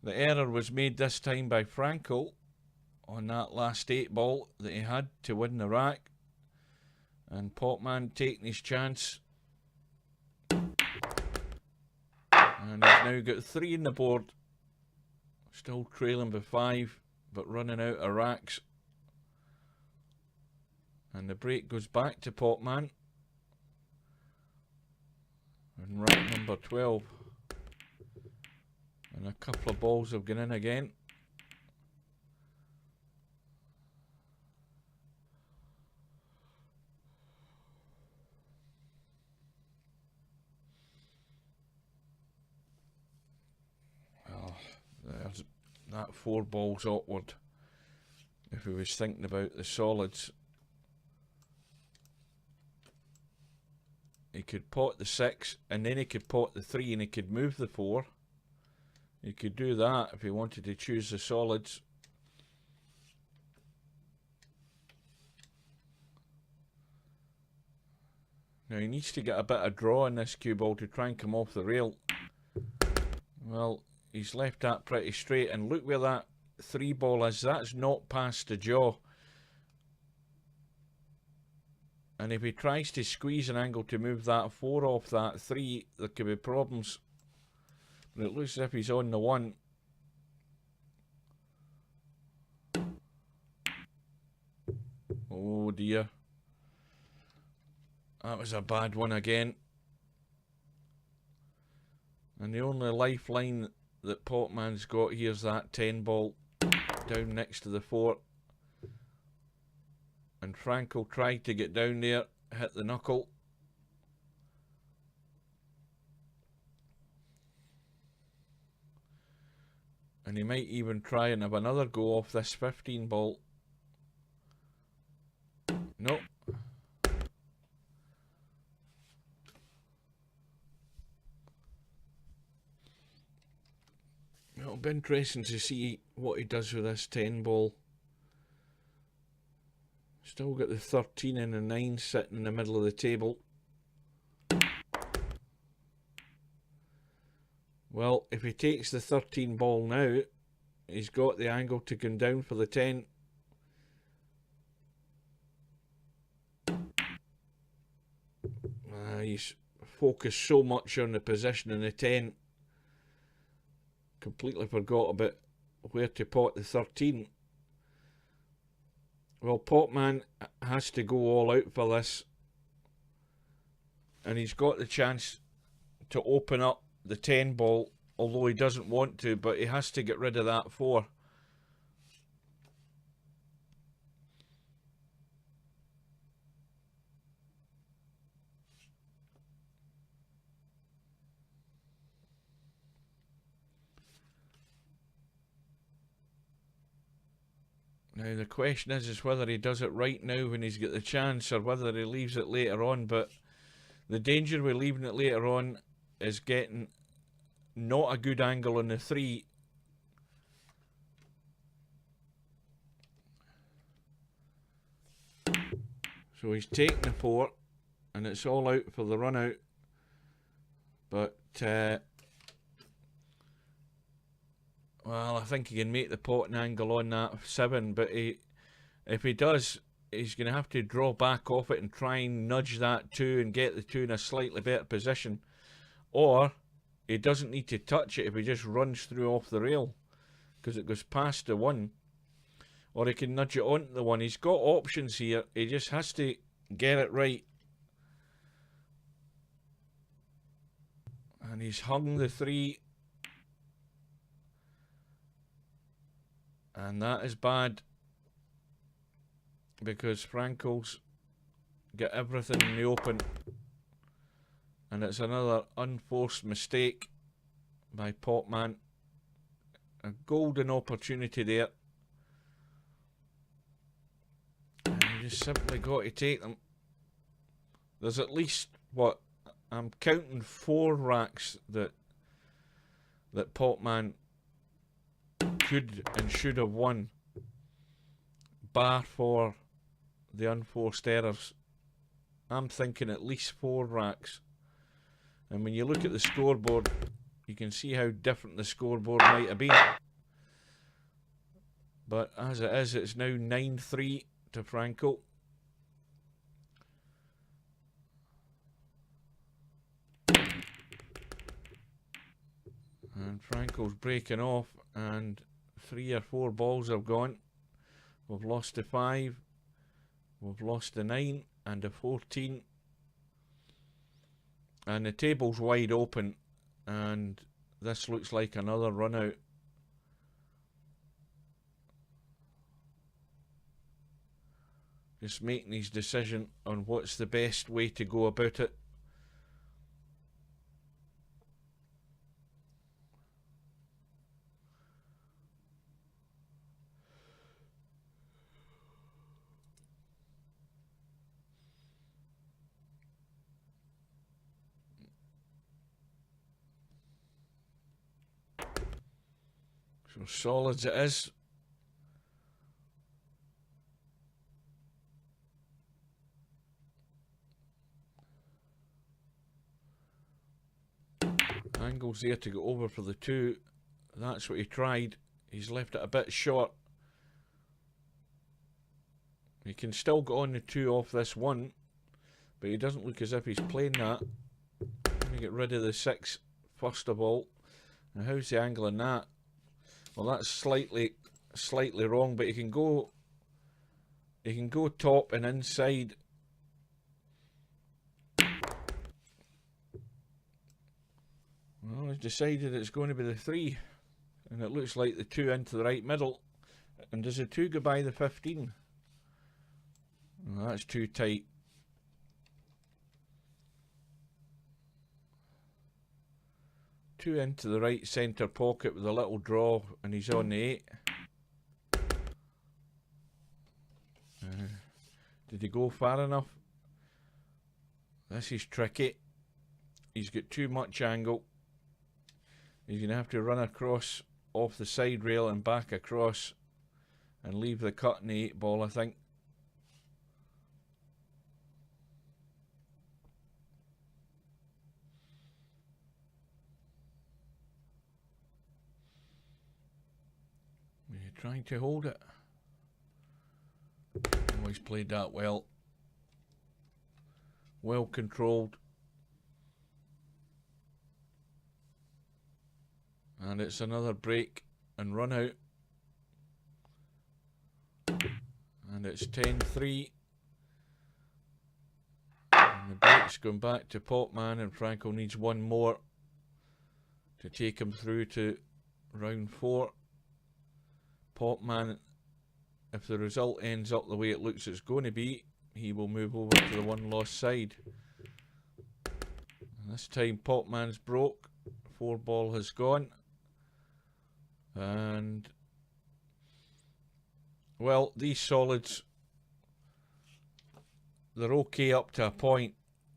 the error was made this time by Frankel on that last 8 ball that he had to win the rack. And Potman taking his chance. And he's now got 3 in the board. Still trailing by 5, but running out of racks. And the break goes back to Potman. And rack number 12. And a couple of balls have gone in again. Well, there's that 4 balls awkward. If he was thinking about the solids. He could pot the 6 and then he could pot the 3 and he could move the 4. He could do that if he wanted to choose the solids. Now he needs to get a bit of draw in this cue ball to try and come off the rail. Well, he's left that pretty straight, and look where that 3 ball is. That's not past the jaw. And if he tries to squeeze an angle to move that 4 off that 3, there could be problems. But it looks as if he's on the 1. Oh dear. That was a bad one again. And the only lifeline that Potman's got here is that 10 ball down next to the 4. And Frankel tried to get down there, hit the knuckle. And he might even try and have another go off this 15 ball. Nope. It'll be interesting to see what he does with this 10 ball. Still got the 13 and the 9 sitting in the middle of the table. Well, if he takes the 13 ball now, he's got the angle to come down for the 10. He's focused so much on the position in the 10. Completely forgot about where to pot the 13. Well, Potman has to go all out for this. And he's got the chance to open up the 10 ball, although he doesn't want to, but he has to get rid of that 4. Now the question is whether he does it right now when he's got the chance, or whether he leaves it later on. But the danger with leaving it later on is getting not a good angle on the 3. So he's taking the 4, and it's all out for the run out. But well, I think he can make the potting angle on that 7, but if he does, he's going to have to draw back off it and try and nudge that 2 and get the 2 in a slightly better position. Or he doesn't need to touch it if he just runs through off the rail, because it goes past the 1. Or he can nudge it onto the 1. He's got options here. He just has to get it right. And he's hung the 3. And that is bad, because Frankel's got everything in the open. And it's another unforced mistake by Potman. A golden opportunity there. And you just simply got to take them. There's at least, what, I'm counting 4 racks that Potman could and should have won, bar for the unforced errors. I'm thinking at least 4 racks. And when you look at the scoreboard, you can see how different the scoreboard might have been. But as it is, it's now 9-3 to Frankel. And Frankel's breaking off, and 3 or 4 balls have gone. We've lost the 5, we've lost the 9 and the 14, and the table's wide open, and this looks like another run out. Just making his decision on what's the best way to go about it. So solid as it is. Angle's there to go over for the 2. That's what he tried. He's left it a bit short. He can still get on the 2 off this 1, but he doesn't look as if he's playing that. Let me get rid of the 6 first of all. Now how's the angle on that? Well, that's slightly wrong, but he can go top and inside. Well, he's decided it's going to be the 3, and it looks like the 2 into the right middle. And does the 2 go by the 15? Well, that's too tight. Two into the right centre pocket with a little draw, and he's on the 8. Did he go far enough? This is tricky. He's got too much angle. He's going to have to run across off the side rail and back across and leave the cut in the 8 ball, I think. Trying to hold it. Always played that well. well controlled. And it's another break and run out. And it's 10-3. And the break's going back to Potman, and Frankel needs one more to take him through to round 4. Potman, if the result ends up the way it looks it's going to be, he will move over to the one-loss side. And this time Potman's broke. 4 ball has gone. And, well, these solids, they're okay up to a point,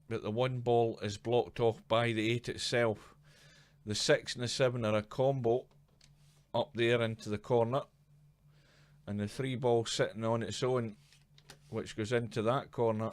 but the 1 ball is blocked off by the 8 itself. The 6 and the 7 are a combo up there into the corner, and the 3 ball sitting on its own, which goes into that corner.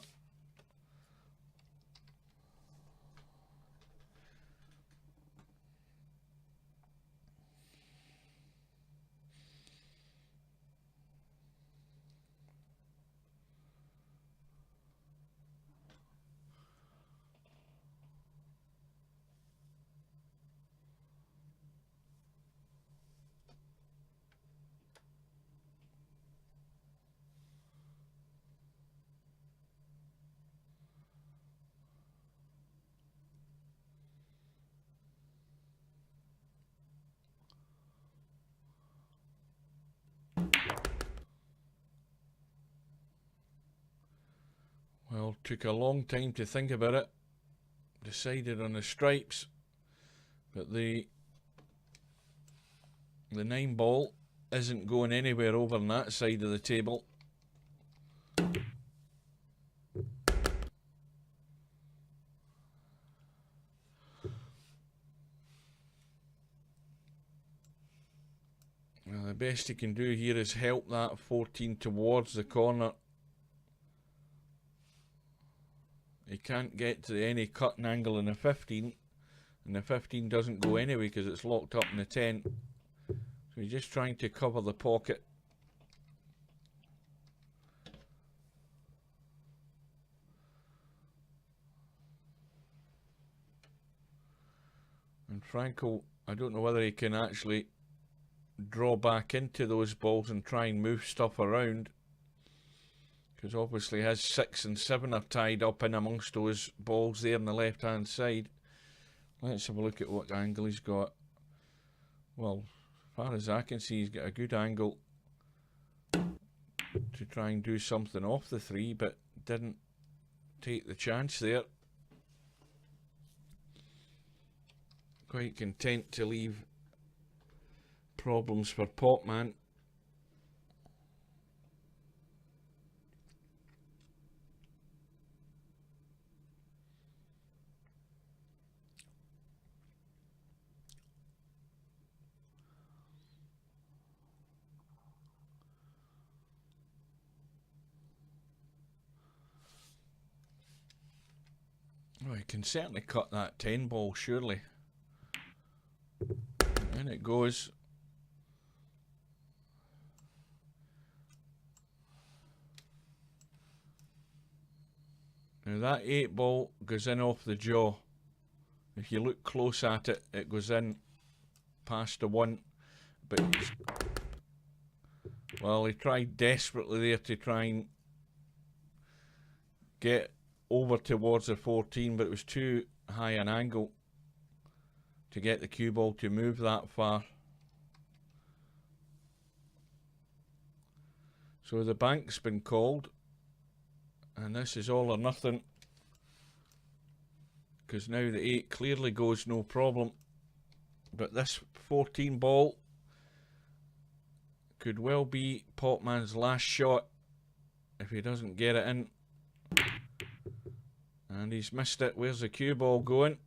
Well, took a long time to think about it. Decided on the stripes, but the 9 ball isn't going anywhere over on that side of the table. Well, the best he can do here is help that 14 towards the corner. He can't get to any cutting angle in the 15, and the 15 doesn't go anyway because it's locked up in the 10. So he's just trying to cover the pocket. And Frankel, I don't know whether he can actually draw back into those balls and try and move stuff around, because obviously his 6 and 7 are tied up in amongst those balls there on the left hand side. Let's have a look at what angle he's got. Well, as far as I can see, he's got a good angle to try and do something off the 3, but didn't take the chance there. Quite content to leave problems for Potman. Well, he can certainly cut that 10 ball, surely. And it goes. Now that 8 ball goes in off the jaw. If you look close at it, it goes in past the 1. But well, he tried desperately there to try and get over towards the 14, but it was too high an angle to get the cue ball to move that far. So the bank's been called, and this is all or nothing, because now the 8 clearly goes no problem, but this 14 ball could well be Potman's last shot if he doesn't get it in. And he's missed it. Where's the cue ball going?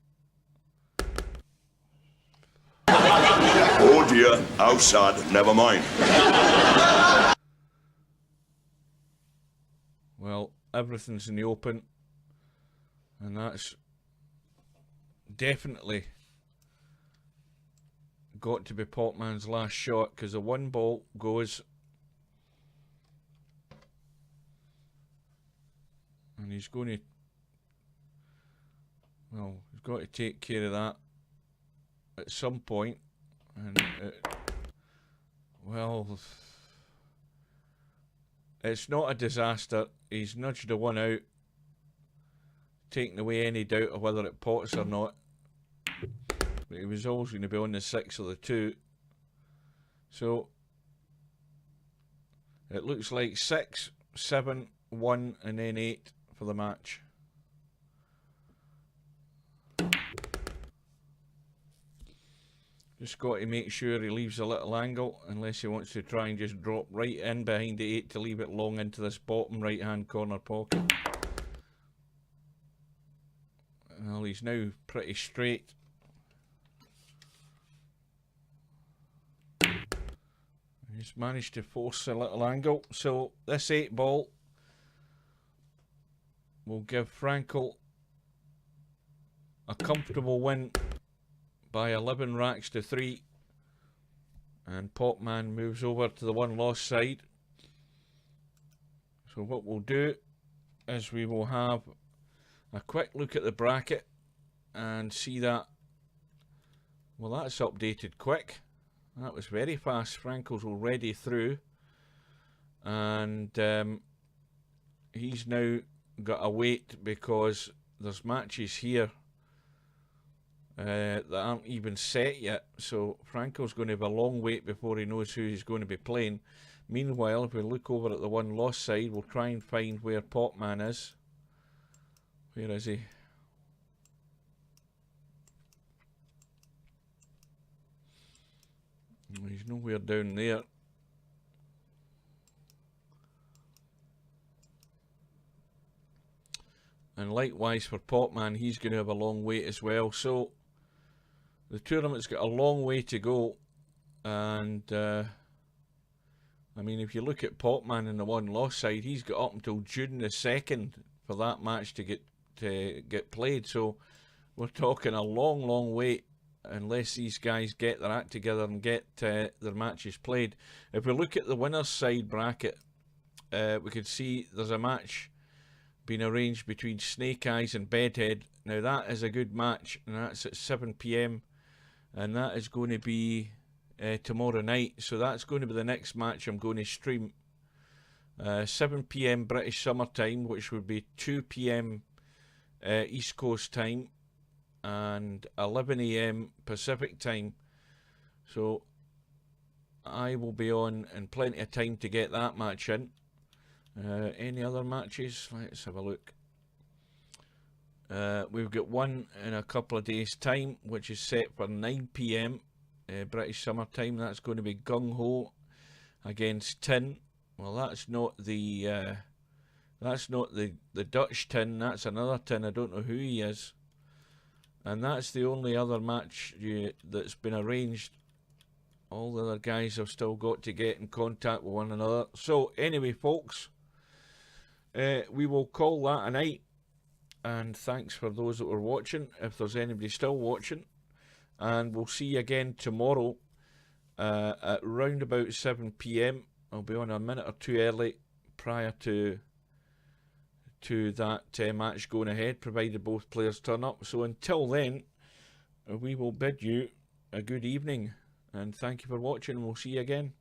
Oh dear, outside, never mind. Well, everything's in the open, and that's definitely got to be Potman's last shot, because the 1 ball goes, and he's going to Well, he's got to take care of that at some point. And, well, it's not a disaster. He's nudged the one out, taking away any doubt of whether it pots or not. But he was always going to be on the 6 or the 2. So it looks like 6, 7, 1 and then 8 for the match. Just got to make sure he leaves a little angle, unless he wants to try and just drop right in behind the 8 to leave it long into this bottom right hand corner pocket. Well, he's now pretty straight. He's managed to force a little angle. So this 8 ball will give Frankel a comfortable win by 11 racks to 3, and Potman moves over to the 1 loss side. So what we'll do is we will have a quick look at the bracket and see that, well, that's updated quick. That was very fast. Frankel's already through, and he's now got a wait because there's matches here that aren't even set yet. So Frankel's going to have a long wait before he knows who he's going to be playing. Meanwhile, if we look over at the 1 loss side, we'll try and find where Potman is. Where is he? He's nowhere down there. And likewise for Potman, he's going to have a long wait as well. So the tournament's got a long way to go. And I mean, if you look at Potman in the 1 loss side, he's got up until June the 2nd for that match to get played. So we're talking a long wait unless these guys get their act together and get their matches played. If we look at the winner's side bracket, we can see there's a match being arranged between Snake Eyes and Bedhead. Now that is a good match, and that's at 7 PM, and that is going to be tomorrow night. So that's going to be the next match I'm going to stream. 7 PM British Summer Time, which would be 2 PM East Coast Time, and 11 AM Pacific Time. So I will be on in plenty of time to get that match in. Any other matches? Let's have a look. We've got one in a couple of days time, which is set for 9 PM British Summer Time. That's going to be Gung Ho against Tin. Well, that's not the Dutch Tin. That's another Tin. I don't know who he is. And that's the only other match that's been arranged. All the other guys have still got to get in contact with one another. So anyway, folks, we will call that a night. And thanks for those that were watching, if there's anybody still watching. And we'll see you again tomorrow at round about 7 PM. I'll be on a minute or two early prior to that match going ahead, provided both players turn up. So until then, we will bid you a good evening, and thank you for watching, and we'll see you again.